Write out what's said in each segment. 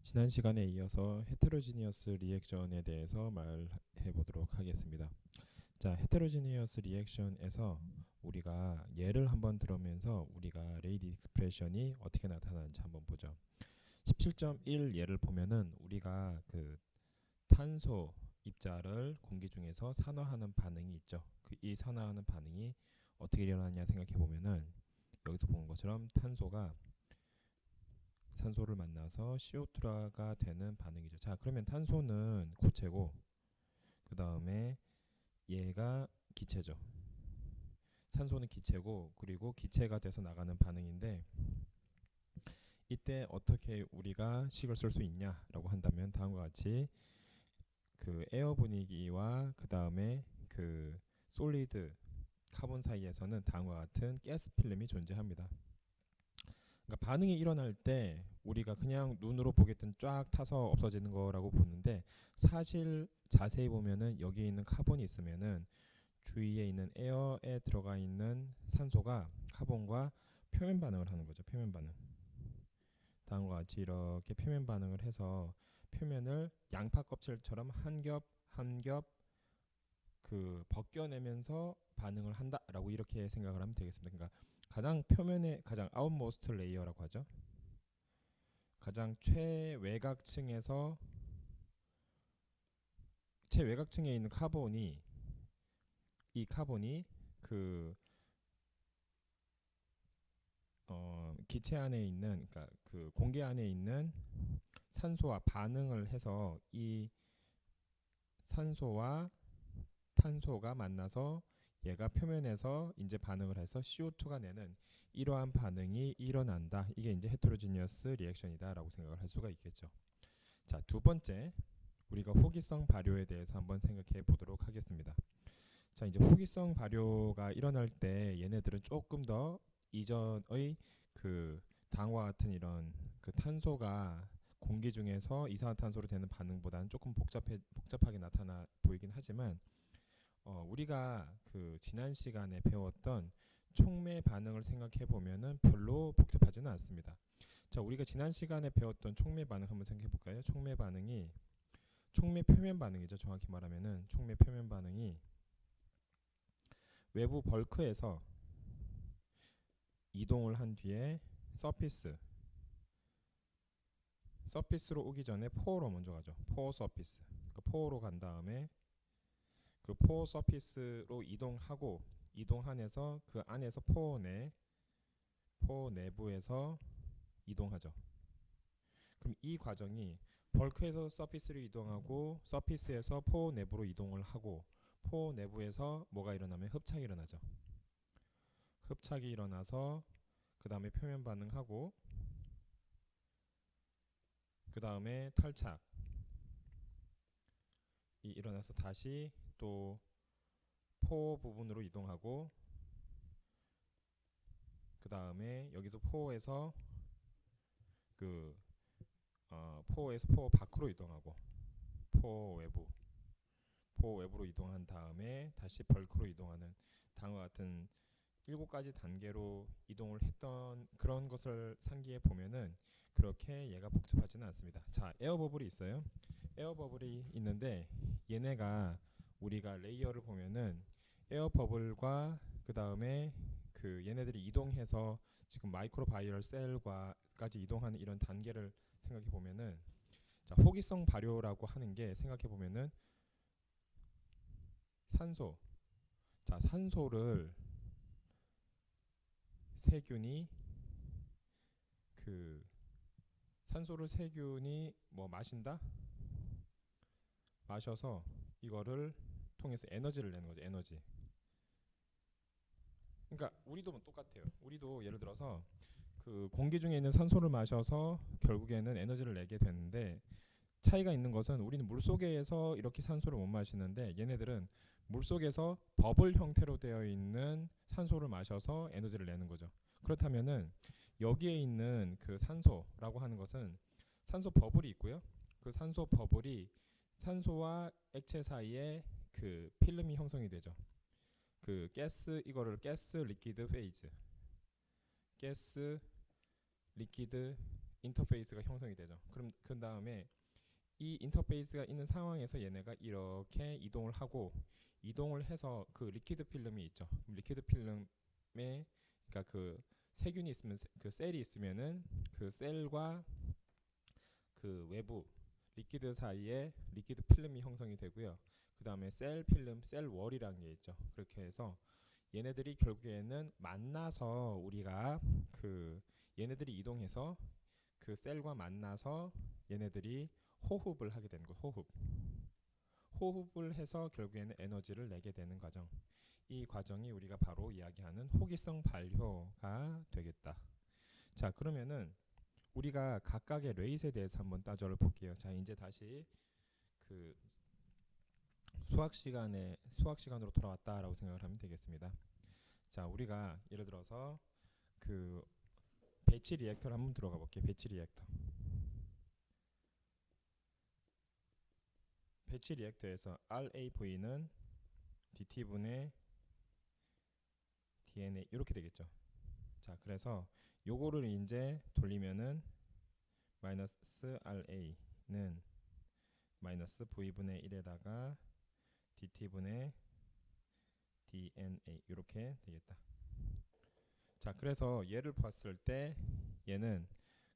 지난 시간에 이어서 헤테로지니어스 리액션에 대해서 말해 보도록 하겠습니다. 자, 헤테로지니어스 리액션에서 우리가 예를 한번 들으면서 우리가 레이디 익스프레션이 어떻게 나타나는지 한번 보죠. 17.1 예를 보면은 우리가 그 탄소 입자를 공기 중에서 산화하는 반응이 있죠. 이 산화하는 반응이 어떻게 일어나냐 생각해 보면은 여기서 본 것처럼 산소를 만나서 CO2가 되는 반응이죠. 자, 그러면 탄소는 고체고 그 다음에 얘가 기체죠. 산소는 기체고 그리고 기체가 돼서 나가는 반응인데 이때 어떻게 우리가 식을 쓸 수 있냐라고 한다면 다음과 같이 그 에어 분위기와 그 다음에 그 솔리드 카본 사이에서는 다음과 같은 가스 필름이 존재합니다. 그러니까 반응이 일어날 때 우리가 그냥 눈으로 보겠든 쫙 타서 없어지는 거라고 보는데 사실 자세히 보면은 여기 있는 카본이 있으면은 주위에 있는 에어에 들어가 있는 산소가 카본과 표면 반응을 하는 거죠. 표면 반응. 다음과 같이 이렇게 표면 반응을 해서 표면을 양파 껍질처럼 한 겹 한 겹 그 벗겨내면서 반응을 한다라고 이렇게 생각을 하면 되겠습니다. 그러니까 가장 표면에 가장 아웃모스트 레이어라고 하죠. 가장 최외곽층에 있는 이 카본이 그 기체 안에 있는 그러니까 그 공기 안에 있는 산소와 반응을 해서 이 산소와 탄소가 만나서 얘가 표면에서 이제 반응을 해서 CO2가 내는 이러한 반응이 일어난다. 이게 이제 헤테로지니어스 리액션이다라고 생각을 할 수가 있겠죠. 자, 두 번째 우리가 호기성 발효에 대해서 한번 생각해 보도록 하겠습니다. 자, 이제 호기성 발효가 일어날 때 얘네들은 조금 더 이전의 그 다음과 같은 이런 그 탄소가 공기 중에서 이산화탄소로 되는 반응보다는 조금 복잡하게 나타나 보이긴 하지만 우리가 그 지난 시간에 배웠던 촉매 반응을 생각해 보면은 별로 복잡하지는 않습니다. 자, 우리가 지난 시간에 배웠던 촉매 반응 한번 생각해 볼까요? 촉매 반응이 촉매 표면 반응이죠. 정확히 말하면은 촉매 표면 반응이 외부 벌크에서 이동을 한 뒤에 서피스로 오기 전에 포어로 먼저 가죠. 포어 서피스. 그 포어로 간 다음에 그 포어 서피스로 이동하면서 그 안에서 포어 내부에서 이동하죠. 그럼 이 과정이 벌크에서 서피스로 이동하고 서피스에서 포어 내부로 이동을 하고 포어 내부에서 뭐가 일어나면 흡착이 일어나죠. 흡착이 일어나서 그 다음에 표면 반응하고 그 다음에 탈착이 일어나서 다시 또 포어 부분으로 이동하고 그 다음에 여기서 포어에서 포어에서 포어 밖으로 이동하고 포어 외부로 이동한 다음에 다시 벌크로 이동하는 다음과 같은 7가지 단계로 이동을 했던 그런 것을 상기해 보면은 그렇게 얘가 복잡하지는 않습니다. 자, 에어 버블이 있어요. 에어 버블이 있는데 얘네가 우리가 레이어를 보면은 에어 버블과 그 다음에 그 얘네들이 이동해서 지금 마이크로 바이럴 셀과까지 이동하는 이런 단계를 생각해 보면은 자, 호기성 발효라고 하는 게 생각해 보면은 산소. 자, 세균이 그 산소를 세균이 뭐 마셔서 이거를 통해서 에너지를 내는 거죠. 에너지. 그러니까 우리도 뭐 똑같아요. 우리도 예를 들어서 그 공기 중에 있는 산소를 마셔서 결국에는 에너지를 내게 되는데 차이가 있는 것은 우리는 물속에서 이렇게 산소를 못 마시는데 얘네들은 물속에서 버블 형태로 되어 있는 산소를 마셔서 에너지를 내는 거죠. 그렇다면은 여기에 있는 그 산소라고 하는 것은 산소 버블이 있고요. 그 산소 버블이 산소와 액체 사이에 그 필름이 형성이 되죠. 그 이거를 가스 리퀴드 페이즈, 가스 리퀴드 인터페이스가 형성이 되죠. 그럼 그 다음에 이 인터페이스가 있는 상황에서 얘네가 이렇게 이동을 하고 이동을 해서 그 리퀴드 필름이 있죠. 리퀴드 필름에 그러니까 그 세균이 있으면 그 셀이 있으면은 그 셀과 그 외부 리퀴드 사이에 리퀴드 필름이 형성이 되고요. 그 다음에 셀 필름, 셀 월이라는 게 있죠. 그렇게 해서 얘네들이 결국에는 만나서 우리가 그 얘네들이 이동해서 그 셀과 만나서 얘네들이 호흡을 하게 되는 거. 호흡을 해서 결국에는 에너지를 내게 되는 과정. 이 과정이 우리가 바로 이야기하는 호기성 발효가 되겠다. 자, 그러면은 우리가 각각의 레이스에 대해서 한번 따져 볼게요. 자, 이제 다시 그 수학 시간으로 돌아왔다라고 생각을 하면 되겠습니다. 자, 우리가 예를 들어서 그 배치 리액터를 한번 들어가 볼게요. 배치 리액터에서 RAV는 DT분의 DNA 이렇게 되겠죠. 자, 그래서 요거를 이제 돌리면은 마이너스 RA는 마이너스 V분의 1에다가 DT분의 DNA 이렇게 되겠다. 자, 그래서 얘를 봤을 때 얘는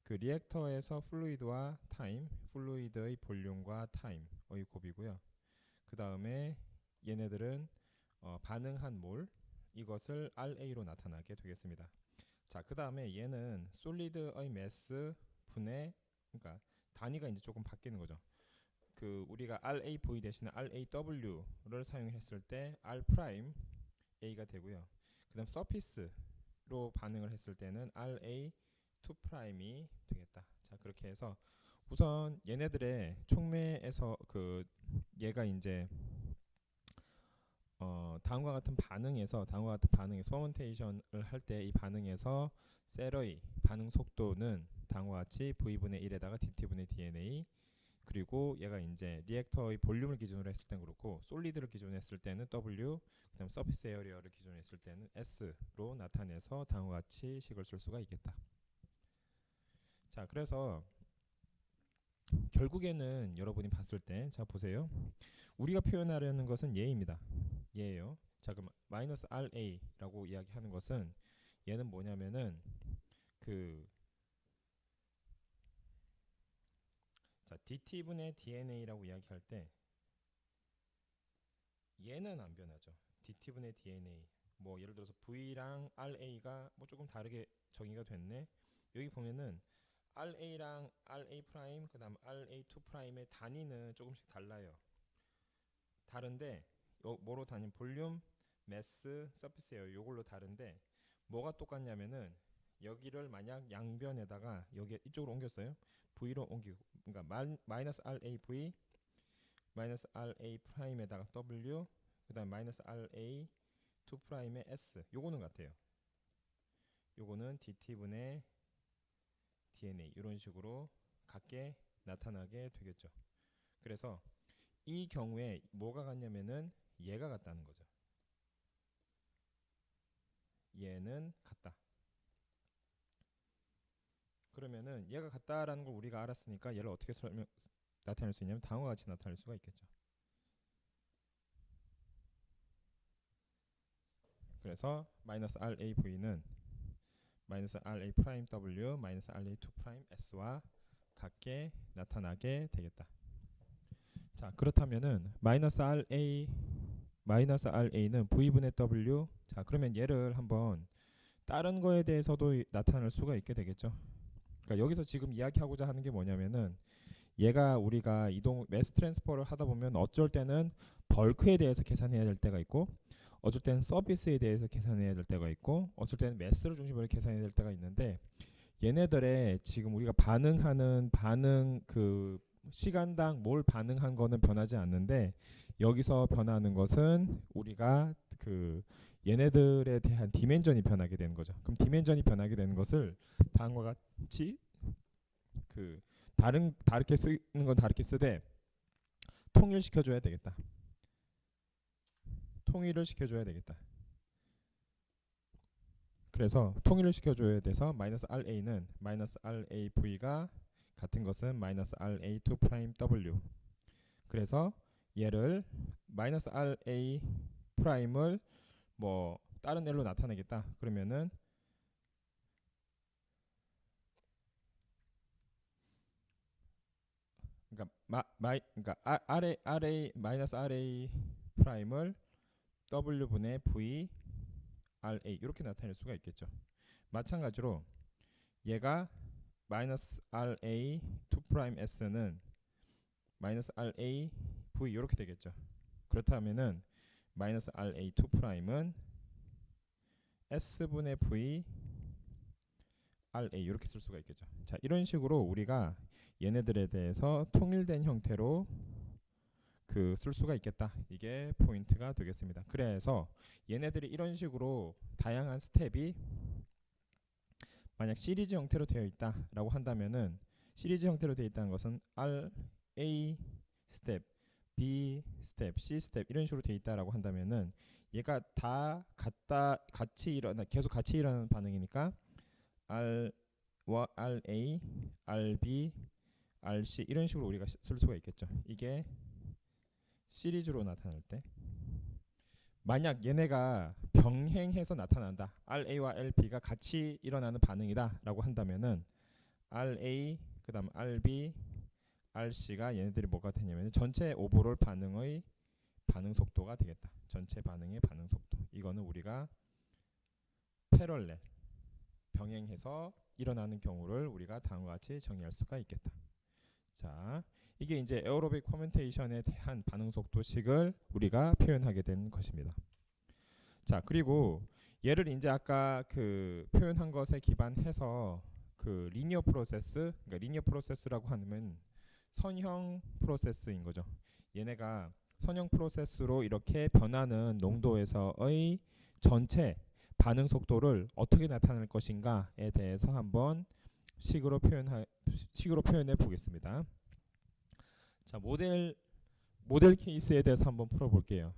그 리액터에서 플루이드와 타임, 플루이드의 볼륨과 타임의 곱이고요. 그 다음에 얘네들은 반응한 몰 이것을 RA로 나타나게 되겠습니다. 자, 그 다음에 얘는 솔리드의 매스 분의 그러니까 단위가 이제 조금 바뀌는 거죠. 그 우리가 RAV 대신에 RAW를 사용했을 때 R 프라임 A가 되고요. 그다음 서피스로 반응을 했을 때는 RA2 프라임이 되겠다. 자, 그렇게 해서 우선 얘네들의 촉매에서 그 얘가 이제 다음과 같은 반응에서 퍼먼테이션을 할 때 이 반응에서 셀의 반응 속도는 다음과 같이 V분의 1에다가 DT분의 DNA 그리고 얘가 이제 리액터의 볼륨을 기준으로 했을 때는 그렇고 솔리드를 기준으로 했을 때는 W 그다음 서피스 에어리어를 기준으로 했을 때는 S로 나타내서 다음과 같이 식을 쓸 수가 있겠다. 자, 그래서 결국에는 여러분이 봤을 때 자 보세요. 우리가 표현하려는 것은 얘입니다. 얘예요. 자, 그럼 마이너스 RA라고 이야기하는 것은 얘는 뭐냐면은 그 자, DT분의 DNA라고 이야기할 때 얘는 안 변하죠. DT분의 DNA 뭐 예를 들어서 V랑 RA가 뭐 조금 다르게 정의가 됐네. 여기 보면은 RA랑 RA 프라임 그다음 RA2 프라임의 단위는 조금씩 달라요. 다른데 뭐로 단위 볼륨, 매스, 서피스 에어 요걸로 다른데 뭐가 똑같냐면은 여기를 만약 양변에다가 여기 이쪽으로 옮겼어요. V로 옮기고 그러니까 마이너스 RAV 마이너스 RA 프라임에다가 W 그다음 마이너스 RA2 프라임의 S 요거는 같아요. 요거는 DT분의 DNA 이런 식으로 같게 나타나게 되겠죠. 그래서 이 경우에 뭐가 같냐면은 얘가 같다는 거죠. 얘는 같다. 그러면은 얘가 같다라는 걸 우리가 알았으니까 얘를 어떻게 나타낼 수 있냐면 다음과 같이 나타낼 수가 있겠죠. 그래서 마이너스 RAV는 마이너스 RA 프라임 W 마이너스 RA2 프라임 S와 같게 나타나게 되겠다. 자, 그렇다면은 마이너스 RA는 V분의 W. 자, 그러면 얘를 한번 다른 거에 대해서도 나타낼 수가 있게 되겠죠. 그러니까 여기서 지금 이야기하고자 하는 게 뭐냐면은 얘가 우리가 매스 트랜스퍼를 하다 보면 어쩔 때는 벌크에 대해서 계산해야 될 때가 있고 어쩔 때는 서비스에 대해서 계산해야 될 때가 있고 어쩔 때는 매스를 중심으로 계산해야 될 때가 있는데 얘네들의 지금 우리가 반응하는 반응 그 시간당 뭘 반응한 거는 변하지 않는데 여기서 변하는 것은 우리가 그 얘네들에 대한 디멘전이 변하게 되는 거죠. 그럼 디멘전이 변하게 되는 것을 다음과 같이 그 다르게 쓰는 건 다르게 쓰되 통일시켜줘야 되겠다. 통일을 시켜줘야 되겠다. 그래서 통일을 시켜줘야 돼서 마이너스 RA는 마이너스 RAV가 같은 것은 마이너스 RA2'W. 그래서 얘를 마이너스 RA 프라임을 뭐 다른 L로 나타내겠다. 그러면은 그러니까 RA 마이너스 RA 프라임을 W분의 V RA 이렇게 나타낼 수가 있겠죠. 마찬가지로 얘가 마이너스 RA 2'S는 마이너스 RA V 이렇게 되겠죠. 그렇다면은 마이너스 RA 2'은 S분의 V RA 이렇게 쓸 수가 있겠죠. 자, 이런 식으로 우리가 얘네들에 대해서 통일된 형태로 쓸 수가 있겠다. 이게 포인트가 되겠습니다. 그래서 얘네들이 이런 식으로 다양한 스텝이 만약 시리즈 형태로 되어 있다라고 한다면은 시리즈 형태로 되어 있다는 것은 R, A 스텝, B 스텝, C 스텝 이런 식으로 되어 있다라고 한다면은 얘가 다 계속 같이 일어나는 반응이니까 RA, RB, RC 이런 식으로 우리가 쓸 수가 있겠죠. 이게 시리즈로 나타날 때 만약 얘네가 병행해서 나타난다. RA와 RB가 같이 일어나는 반응이다 라고 한다면은 RA 그 다음 RB, RC가 얘네들이 뭐가 되냐면 전체 오버롤 반응의 반응 속도가 되겠다. 전체 반응의 반응 속도. 이거는 우리가 패럴렐 병행해서 일어나는 경우를 우리가 다음과 같이 정의할 수가 있겠다. 자, 이게 이제 에어로빅 퍼멘테이션에 대한 반응 속도식을 우리가 표현하게 된 것입니다. 자, 그리고 얘를 이제 아까 표현한 것에 기반해서 리니어 프로세스, 그러니까 리니어 프로세스라고 하면 선형 프로세스인 거죠. 얘네가 선형 프로세스로 이렇게 변하는 농도에서의 전체 반응 속도를 어떻게 나타낼 것인가에 대해서 한번 식으로 표현해 보겠습니다. 자, 모델 케이스에 대해서 한번 풀어볼게요.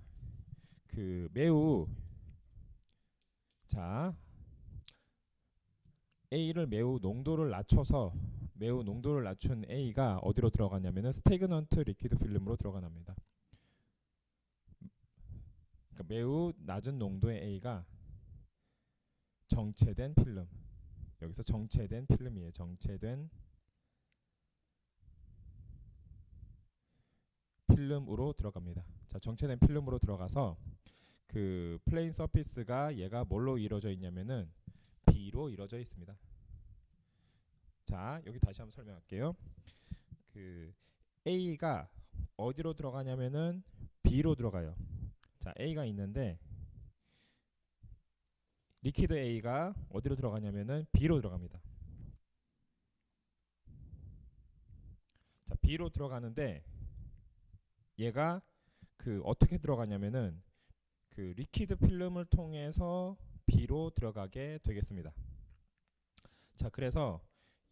A를 매우 농도를 낮춘 A가 어디로 들어가냐면은 스태그넌트 리퀴드 필름으로 들어가납니다. 그러니까 매우 낮은 농도의 A가 정체된 필름. 여기서 정체된 필름이에요. 정체된 필름으로 들어갑니다. 자, 정체된 필름으로 들어가서 플레인 서피스가 얘가 뭘로 이루어져 있냐면은 B로 이루어져 있습니다. 자, 여기 다시 한번 설명할게요. A가 어디로 들어가냐면은 B로 들어가요. 자, A가 있는데 리퀴드 A가 어디로 들어가냐면은 B로 들어갑니다. 자, B로 들어가는데 얘가 어떻게 들어가냐면은 리퀴드 필름을 통해서 B로 들어가게 되겠습니다. 자, 그래서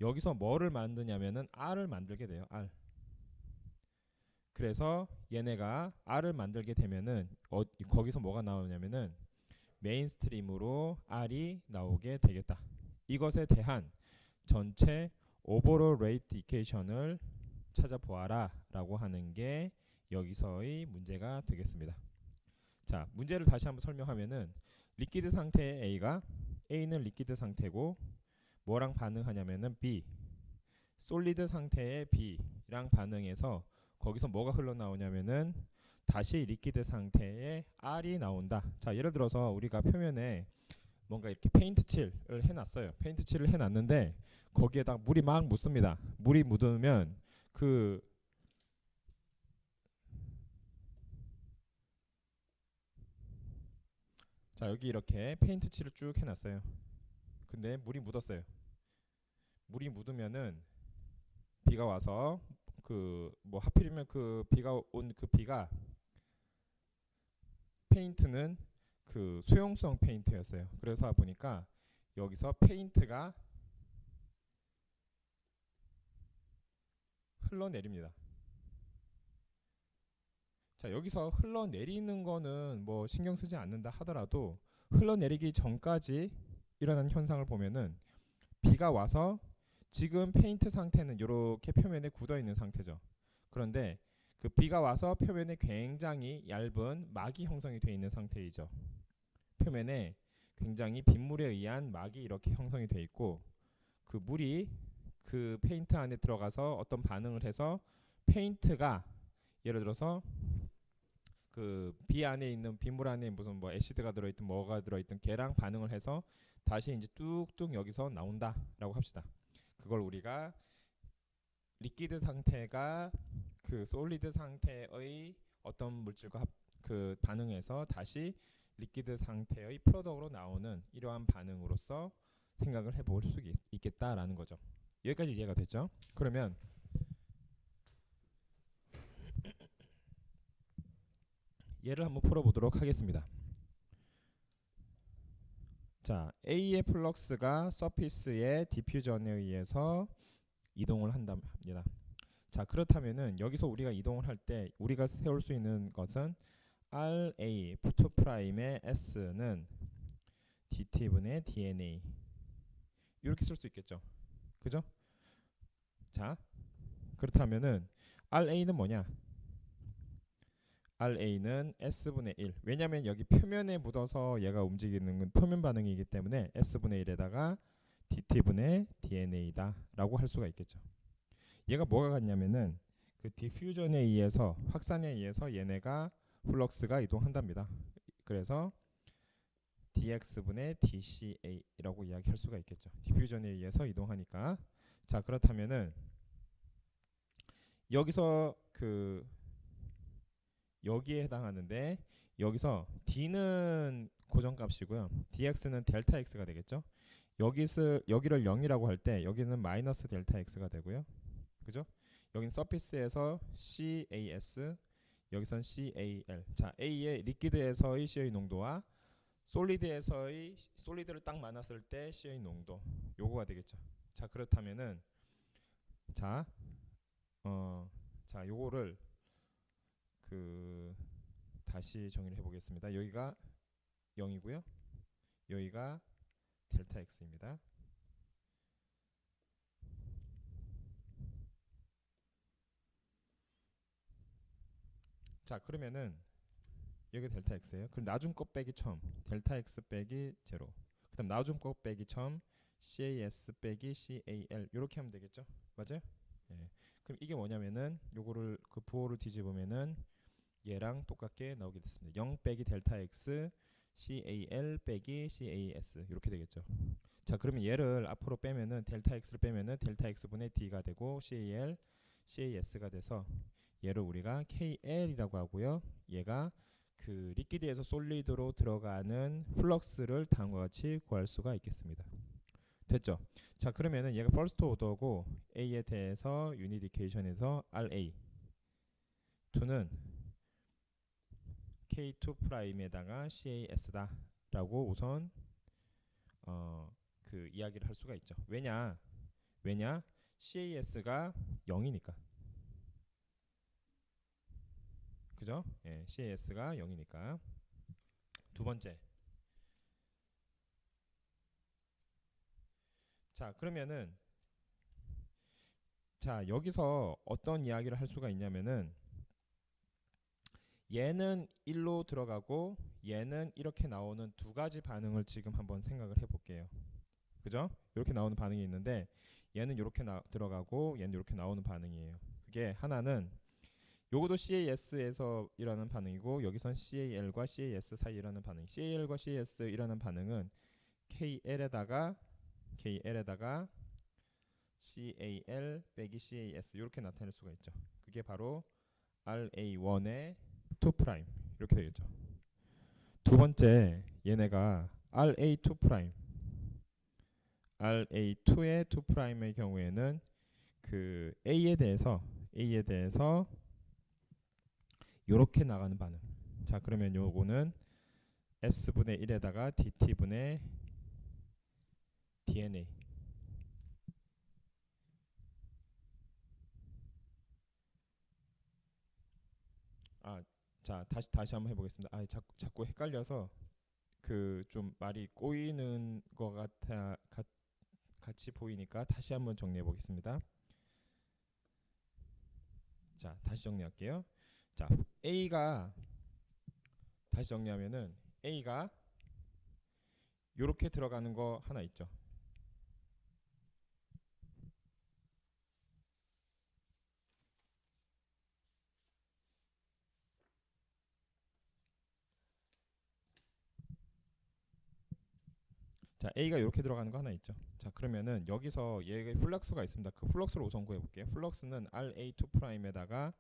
여기서 뭐를 만드냐면은 R을 만들게 돼요. R. 그래서 얘네가 R을 만들게 되면은 거기서 뭐가 나오냐면은 메인스트림으로 R이 나오게 되겠다. 이것에 대한 전체 오버롤 레이트 이퀘이션을 찾아보아라 라고 하는 게 여기서의 문제가 되겠습니다. 자, 문제를 다시 한번 설명하면은 리퀴드 상태의 A는 리퀴드 상태고 뭐랑 반응하냐면은 B, 솔리드 상태의 B랑 반응해서 거기서 뭐가 흘러나오냐면은 다시 리퀴드 상태의 R이 나온다. 자, 예를 들어서 우리가 표면에 뭔가 이렇게 페인트 칠을 해놨어요. 페인트 칠을 해놨는데 거기에다 물이 막 묻습니다. 물이 묻으면 자, 여기 이렇게 페인트 칠을 쭉 해놨어요. 근데 물이 묻었어요. 물이 묻으면은 비가 와서 하필이면 비가 온 비가 페인트는 수용성 페인트였어요. 그래서 보니까 여기서 페인트가 흘러내립니다. 자, 여기서 흘러내리는 거는 뭐 신경 쓰지 않는다 하더라도 흘러내리기 전까지 일어난 현상을 보면은 비가 와서 지금 페인트 상태는 이렇게 표면에 굳어 있는 상태죠. 그런데 그 비가 와서 표면에 굉장히 얇은 막이 형성이 되어 있는 상태이죠. 표면에 굉장히 빗물에 의한 막이 이렇게 형성이 되어 있고 그 물이 그 페인트 안에 들어가서 어떤 반응을 해서 페인트가 예를 들어서 그 비 안에 있는 빗물 안에 무슨 뭐 애시드가 들어있든 뭐가 들어있든 걔랑 반응을 해서 다시 이제 뚝뚝 여기서 나온다라고 합시다. 그걸 우리가 리퀴드 상태가 그 솔리드 상태의 어떤 물질과 그 반응해서 다시 리퀴드 상태의 프로덕트로 나오는 이러한 반응으로서 생각을 해볼 수 있겠다라는 거죠. 여기까지 이해가 됐죠? 그러면 얘를 한번 풀어보도록 하겠습니다. 자, A의 플럭스가 서피스의 디퓨전에 의해서 이동을 한답니다. 자, 그렇다면은 여기서 우리가 이동을 할 때 우리가 세울 수 있는 것은 RA 부토프라임의 S는 DT분의 DNA 이렇게 쓸 수 있겠죠. 그죠? 자, 그렇다면은 RA는 뭐냐? RA는 S분의 1. 왜냐면 여기 표면에 묻어서 얘가 움직이는 건 표면 반응이기 때문에 S분의 1에다가 DT분의 DNA다 라고 할 수가 있겠죠. 얘가 뭐가 같냐면은 그 디퓨전에 의해서 확산에 의해서 얘네가 플럭스가 이동한답니다. 그래서 dx분의 dca라고 이야기할 수가 있겠죠. 디퓨전에 의해서 이동하니까. 자, 그렇다면은 여기서 그 여기에 해당하는데 여기서 d는 고정값이고요. dx는 델타 x가 되겠죠. 여기를 0이라고 할 때 여기는 마이너스 델타 x가 되고요. 그죠? 여기는 서피스에서 CAS, 여기선 CAL. 자, A의 리퀴드에서의 CA의 농도와 솔리드를 딱 만났을 때 CA의 농도 요거가 되겠죠. 자, 그렇다면은 자, 요거를 그 다시 정의를 해보겠습니다. 여기가 0이고요. 여기가 델타 X입니다. 자, 그러면은 여기 델타 X예요. 그럼 나중 것 빼기 처음 델타 X 빼기 0. 그다음 나중 것 빼기 처음 CAS 빼기 CAL 이렇게 하면 되겠죠. 맞아요? 예. 그럼 이게 뭐냐면은 요거를 그 부호를 뒤집으면은 얘랑 똑같게 나오게 됐습니다. 0 빼기 델타 X CAL 빼기 CAS 이렇게 되겠죠. 자, 그러면 얘를 앞으로 빼면은 델타 X를 빼면은 델타 X분의 D가 되고 CAL CAS가 돼서 얘를 우리가 KL이라고 하고요. 얘가 그 리퀴드에서 솔리드로 들어가는 플럭스를 다음과 같이 구할 수가 있겠습니다. 됐죠? 자, 그러면은 얘가 퍼스트 오더고 A에 대해서 유닛 이퀘이션에서 RA 2는 K2 프라임에다가 CAS다 라고 우선 그 이야기를 할 수가 있죠. 왜냐 CAS가 0이니까. 그죠? 예, CAS가 0이니까. 두 번째. 자, 그러면은 자, 여기서 어떤 이야기를 할 수가 있냐면은 얘는 1로 들어가고 얘는 이렇게 나오는 두 가지 반응을 지금 한번 생각을 해볼게요. 그죠? 이렇게 나오는 반응이 있는데 얘는 이렇게 들어가고 얘는 이렇게 나오는 반응이에요. 그게 하나는 요것도 CAS에서 일어나는 반응이고 여기선 CAL과 CAS 사이 일어나는 반응. CAL과 CAS 일어나는 반응은 KL에다가 CAL 빼기 CAS 이렇게 나타낼 수가 있죠. 그게 바로 RA1의 2 프라임 이렇게 되겠죠. 두 번째 얘네가 RA2 프라임 RA2의 2 프라임의 경우에는 그 A에 대해서 이렇게 나가는 반응. 자, 그러면 요거는 S분의 1에다가 DT분의 DNA. 자, 다시 한번 해보겠습니다. 자꾸 헷갈려서 그 좀 말이 꼬이는 것 같이 보이니까 다시 한번 정리해 보겠습니다. 자, 다시 정리할게요. 자, A가 다시 정리하면은 A가 요렇게 들어가는 거 하나 있죠. 자, A가 이렇게 들어가는 거 하나 있죠. 자, 그러면은 여기서 얘의 플럭스가 있습니다. 그 플럭스를 우선 구해 볼게요. 플럭스는 RA2'에다가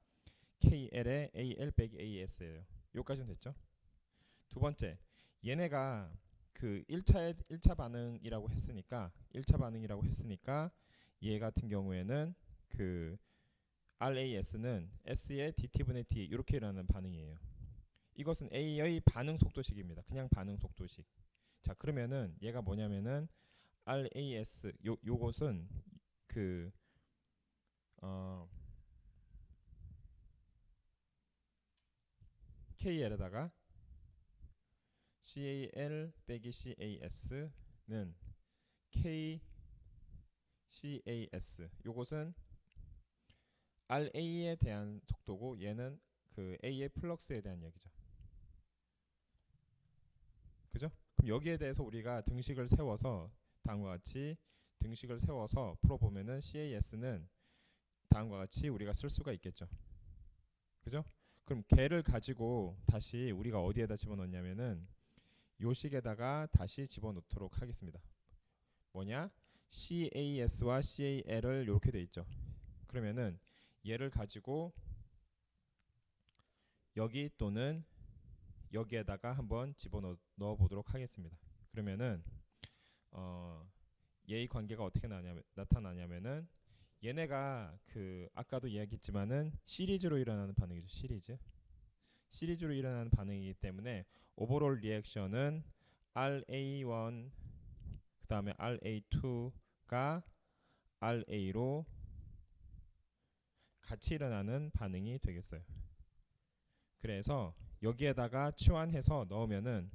KL의 AL 빼기 AS예요. 여기까지는 됐죠? 두 번째, 얘네가 그 1차 반응이라고 했으니까 얘 같은 경우에는 그 RAS는 S의 DT분의 D 이렇게 일어나는 반응이에요. 이것은 A의 반응 속도식입니다. 그냥 반응 속도식. 자, 그러면은 얘가 뭐냐면은 RAS 요것은 그 KL에다가 CAL 빼기 CAS는 KCAS 요것은 RA에 대한 속도고 얘는 그 A의 플럭스에 대한 얘기죠. 그죠? 그럼 여기에 대해서 우리가 등식을 세워서 다음과 같이 등식을 세워서 풀어보면은 CAS는 다음과 같이 우리가 쓸 수가 있겠죠. 그죠? 그럼 걔를 가지고 다시 우리가 어디에다 집어넣냐면은 요 식에다가 다시 집어넣도록 하겠습니다. 뭐냐? CAS와 CAL을 이렇게 돼 있죠. 그러면은 얘를 가지고 여기 또는 여기에다가 한번 집어넣어 보도록 하겠습니다. 그러면은 얘의 관계가 어떻게 나타나냐면은 얘네가 그 아까도 이야기했지만은 시리즈로 일어나는 반응이죠. 시리즈로 일어나는 반응이기 때문에 오버롤 리액션은 RA1 그 다음에 RA2가 RA로 같이 일어나는 반응이 되겠어요. 그래서 여기에다가 치환해서 넣으면은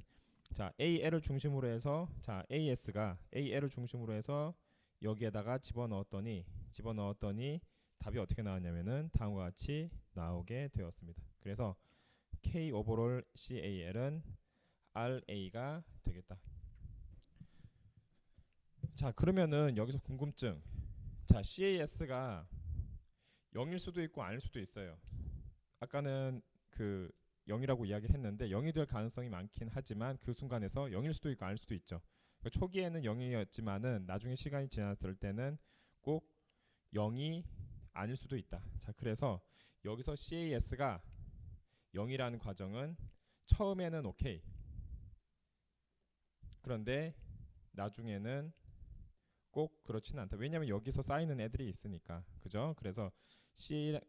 자 AL을 중심으로 해서 자 AS가 AL을 중심으로 해서 여기에다가 집어넣었더니 답이 어떻게 나왔냐면은 다음과 같이 나오게 되었습니다. 그래서 K 오버롤 CAL은 RA가 되겠다. 자, 그러면은 여기서 궁금증. 자, CAS가 0일 수도 있고 아닐 수도 있어요. 아까는 그 0이라고 이야기를 했는데 0이 될 가능성이 많긴 하지만 그 순간에서 0일 수도 있고 아닐 수도 있죠. 그러니까 초기에는 0이었지만은 나중에 시간이 지났을 때는 꼭 0이 아닐 수도 있다. 자, 그래서 여기서 CAS가 0이라는 과정은 처음에는 오케이. 그런데 나중에는 꼭 그렇지는 않다. 왜냐하면 여기서 쌓이는 애들이 있으니까. 그죠? 그래서 CAS가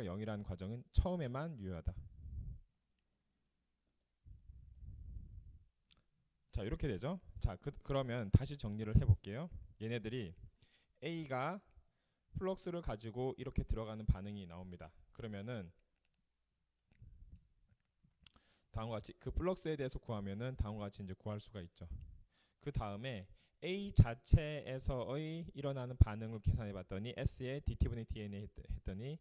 0이라는 과정은 처음에만 유효하다. 자, 이렇게 되죠. 자, 그러면 다시 정리를 해볼게요. 얘네들이 A가 플럭스를 가지고 이렇게 들어가는 반응이 나옵니다. 그러면은 다음과 같이 그 플럭스에 대해서 구하면은 다음과 같이 이제 구할 수가 있죠. 그 다음에 A 자체에서의 일어나는 반응을 계산해봤더니 S의 DT분의 DNA 했더니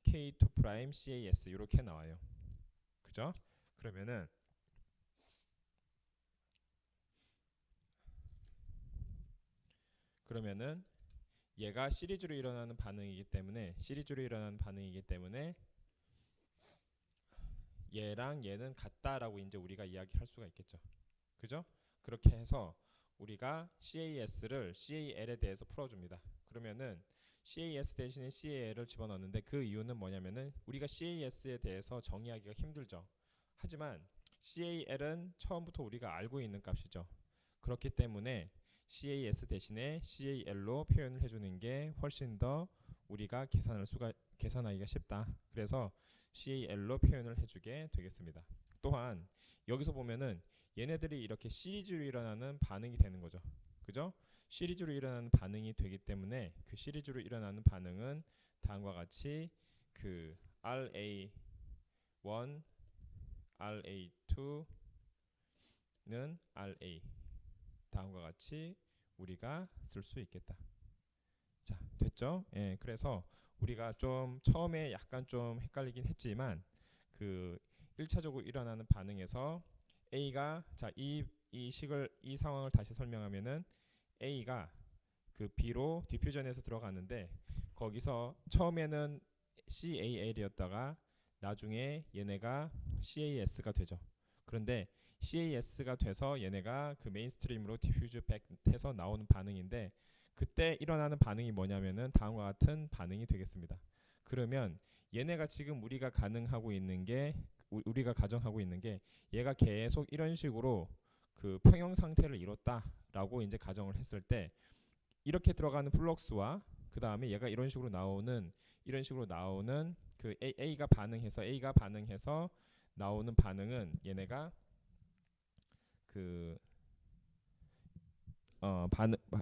K2' CAS 이렇게 나와요. 그죠? 그러면은 얘가 시리즈로 일어나는 반응이기 때문에 얘랑 얘는 같다라고 이제 우리가 이야기할 수가 있겠죠. 그죠? 그렇게 해서 우리가 CAS를 CAL에 대해서 풀어줍니다. 그러면은 CAS 대신에 CAL을 집어넣는데 그 이유는 뭐냐면은 우리가 CAS에 대해서 정의하기가 힘들죠. 하지만 CAL은 처음부터 우리가 알고 있는 값이죠. 그렇기 때문에 CAS 대신에 CAL로 표현을 해주는 게 훨씬 더 우리가 계산하기가 쉽다. 그래서 CAL로 표현을 해주게 되겠습니다. 또한 여기서 보면은 얘네들이 이렇게 시리즈로 일어나는 반응이 되는 거죠. 그죠? 시리즈로 일어나는 반응이 되기 때문에 그 시리즈로 일어나는 반응은 다음과 같이 그 RA1, RA2, A는 RA 다음과 같이 우리가 쓸 수 있겠다. 자, 됐죠? 예, 그래서 우리가 좀 처음에 약간 좀 헷갈리긴 했지만 그 1차적으로 일어나는 반응에서 A가 이 상황을 다시 설명하면은 A가 그 B로 디퓨전에서 들어갔는데 거기서 처음에는 CAL이었다가 나중에 얘네가 CAS가 되죠. 그런데 CAS가 돼서 얘네가 그 메인스트림으로 디퓨즈 백해서 나오는 반응인데 그때 일어나는 반응이 뭐냐면은 다음과 같은 반응이 되겠습니다. 그러면 얘네가 지금 우리가 가능하고 있는 게 우리가 가정하고 있는 게 얘가 계속 이런 식으로 그 평형 상태를 이뤘다라고 이제 가정을 했을 때 이렇게 들어가는 플럭스와 그 다음에 얘가 이런 식으로 나오는 그 A가 반응해서 나오는 반응은 얘네가 그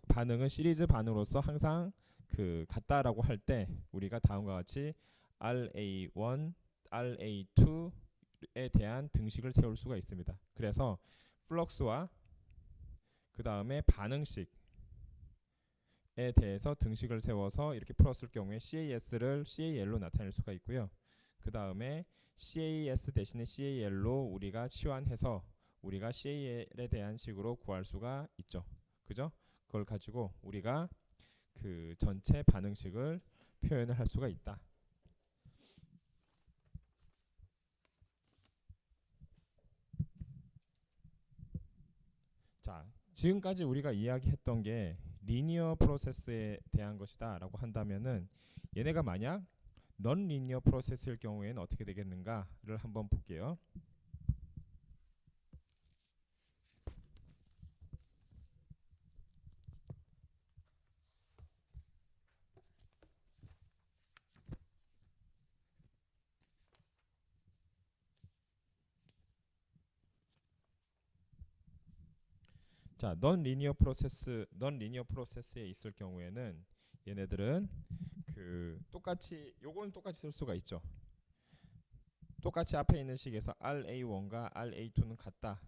반응은 시리즈 반응으로서 항상 그 같다라고 할 때 우리가 다음과 같이 RA1, RA2에 대한 등식을 세울 수가 있습니다. 그래서 플럭스와 그 다음에 반응식에 대해서 등식을 세워서 이렇게 풀었을 경우에 CAS를 CAL로 나타낼 수가 있고요. 그 다음에 CAS 대신에 CAL로 우리가 치환해서 우리가 CAL에 대한 식으로 구할 수가 있죠. 그죠? 그걸 가지고 우리가 그 전체 반응식을 표현을 할 수가 있다. 자, 지금까지 우리가 이야기했던 게 리니어 프로세스에 대한 것이다 라고 한다면은 얘네가 만약 넌 리니어 프로세스일 경우에는 어떻게 되겠는가를 한번 볼게요. 자, 넌 리니어 프로세스에 있을 경우에는 얘네들은 그 요거는 똑같이 쓸 수가 있죠. 똑같이 앞에 있는 식에서 RA1과 RA2는 같다.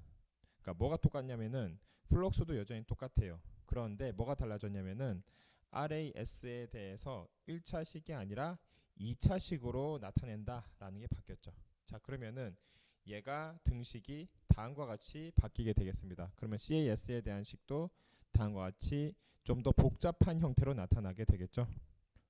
그러니까 뭐가 똑같냐면은 플럭스도 여전히 똑같아요. 그런데 뭐가 달라졌냐면은 RAS에 대해서 1차식이 아니라 2차식으로 나타낸다라는 게 바뀌었죠. 자, 그러면은 얘가 등식이 다음과 같이 바뀌게 되겠습니다. 그러면 CAS에 대한 식도 다음과 같이 좀 더 복잡한 형태로 나타나게 되겠죠.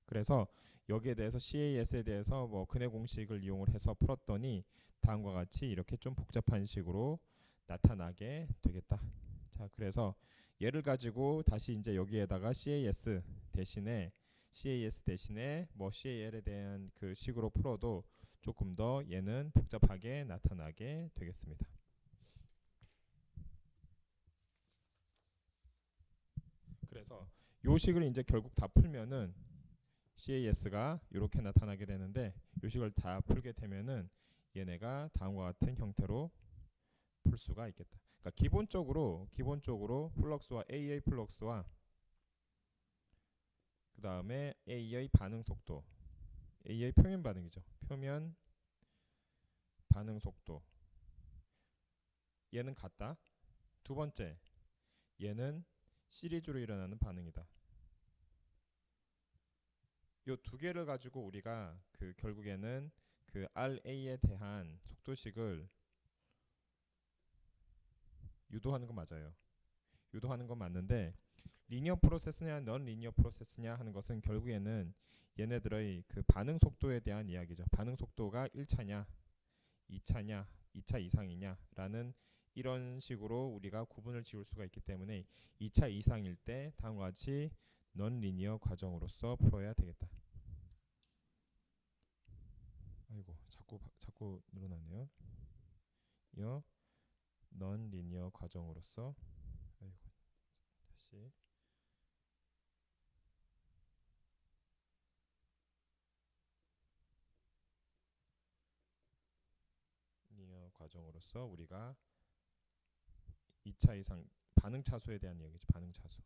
그래서 여기에 대해서 CAS에 대해서 뭐 근해 공식을 이용을 해서 풀었더니 다음과 같이 이렇게 좀 복잡한 식으로 나타나게 되겠다. 자, 그래서 얘를 가지고 다시 이제 여기에다가 CAS 대신에 뭐 CAL에 대한 그 식으로 풀어도 조금 더 얘는 복잡하게 나타나게 되겠습니다. 그래서 요 식을 이제 결국 다 풀면은 CAS가 이렇게 나타나게 되는데 요 식을 다 풀게 되면은 얘네가 다음과 같은 형태로 풀 수가 있겠다. 그러니까 기본적으로 플럭스와 A의 플럭스와 그 다음에 A의 반응 속도, A의 표면 반응이죠. 표면 반응 속도 얘는 같다. 두 번째, 얘는 시리즈로 일어나는 반응이다. 요 두 개를 가지고 우리가 그 결국에는 그 RA에 대한 속도식을 유도하는 건 맞아요. 유도하는 건 맞는데 리니어 프로세스냐 넌 리니어 프로세스냐 하는 것은 결국에는 얘네들의 그 반응 속도에 대한 이야기죠. 반응 속도가 1차냐, 2차냐, 2차 이상이냐라는 이런 식으로 우리가 구분을 지을 수가 있기 때문에 2차 이상일 때 다음과 같이 넌 리니어 과정으로서 풀어야 되겠다. 아이고 자꾸 늘어나네요. 이어 넌 리니어 과정으로서 아이고 다시 리니어 과정으로서 우리가 2차 이상 반응 차수에 대한 얘기죠. 반응 차수.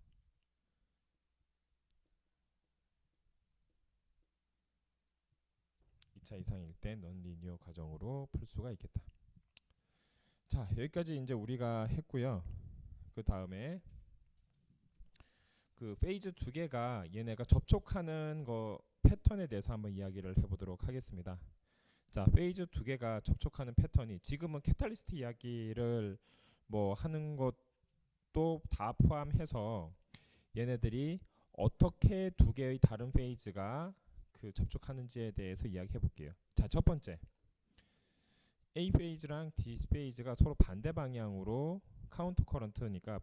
2차 이상일 때 넌 리니어 과정으로 풀 수가 있겠다. 자, 여기까지 이제 우리가 했고요. 그 다음에 그 페이즈 두 개가 얘네가 접촉하는 거 패턴에 대해서 한번 이야기를 해보도록 하겠습니다. 자, 페이즈 두 개가 접촉하는 패턴이 지금은 캐탈리스트 이야기를 뭐 하는 것도 다 포함해서 얘네들이 어떻게 두 개의 다른 페이즈가 그 접촉하는지에 대해서 이야기해 볼게요. 자, 첫 번째 A 페이지랑 D 페이지가 서로 반대 방향으로 카운터 커런트니까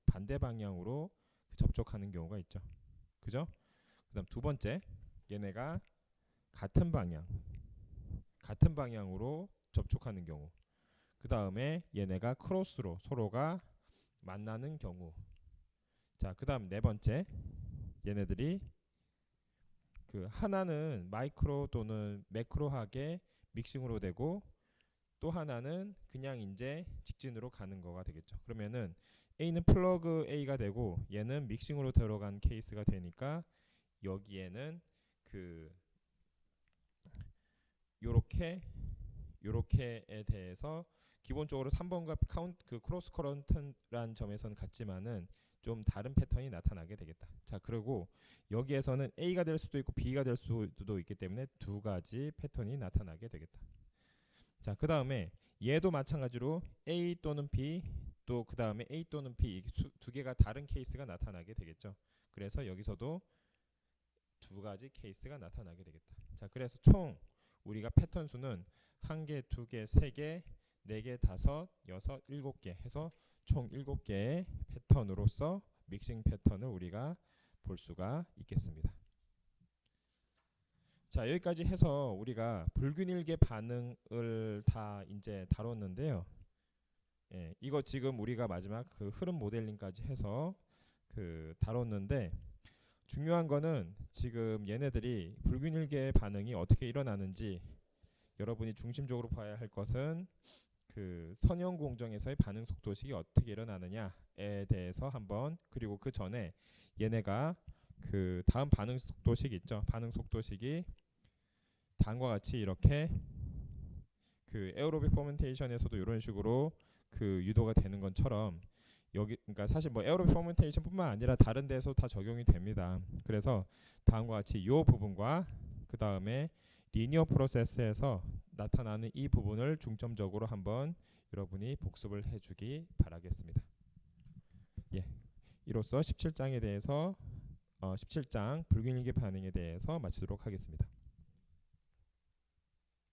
반대 방향으로 접촉하는 경우가 있죠. 그죠? 그다음 두 번째 얘네가 같은 방향으로 접촉하는 경우. 그 다음에 얘네가 크로스로 서로가 만나는 경우. 자, 그 다음 네 번째 얘네들이 그 하나는 마이크로 또는 매크로하게 믹싱으로 되고 또 하나는 그냥 이제 직진으로 가는 거가 되겠죠. 그러면은 A는 플러그 A가 되고 얘는 믹싱으로 들어간 케이스가 되니까 여기에는 그 요렇게에 대해서 기본적으로 3번과 그 크로스 커런트란 점에서는 같지만은 좀 다른 패턴이 나타나게 되겠다. 자, 그리고 여기에서는 A가 될 수도 있고 B가 될 수도 있기 때문에 두 가지 패턴이 나타나게 되겠다. 자, 그 다음에 얘도 마찬가지로 A 또는 B 또 그 다음에 A 또는 B 두 개가 다른 케이스가 나타나게 되겠죠. 그래서 여기서도 두 가지 케이스가 나타나게 되겠다. 자, 그래서 총 우리가 패턴 수는 1개, 2개, 3개, 4개, 5, 6, 7개 해서 총 7개의 패턴으로서 믹싱 패턴을 우리가 볼 수가 있겠습니다. 자, 여기까지 해서 우리가 불균일계 반응을 다 이제 다뤘는데요. 예, 이거 지금 우리가 마지막 그 흐름 모델링까지 해서 그 다뤘는데 중요한 거는 지금 얘네들이 불균일계 반응이 어떻게 일어나는지 여러분이 중심적으로 봐야 할 것은 그 선형 공정에서의 반응 속도식이 어떻게 일어나느냐에 대해서 한번, 그리고 그 전에 얘네가 그 다음 반응 속도식 있죠. 반응 속도식이 다음과 같이 이렇게 그 에어로빅 퍼멘테이션에서도 이런 식으로 그 유도가 되는 것처럼 여기 그러니까 사실 뭐 에어로빅 퍼멘테이션뿐만 아니라 다른 데서 다 적용이 됩니다. 그래서 다음과 같이 이 부분과 그 다음에 리니어 프로세스에서 나타나는 이 부분을 중점적으로 한번 여러분이 복습을 해주기 바라겠습니다. 예, 이로써 17장에 대해서 17장 불균일계 반응에 대해서 마치도록 하겠습니다.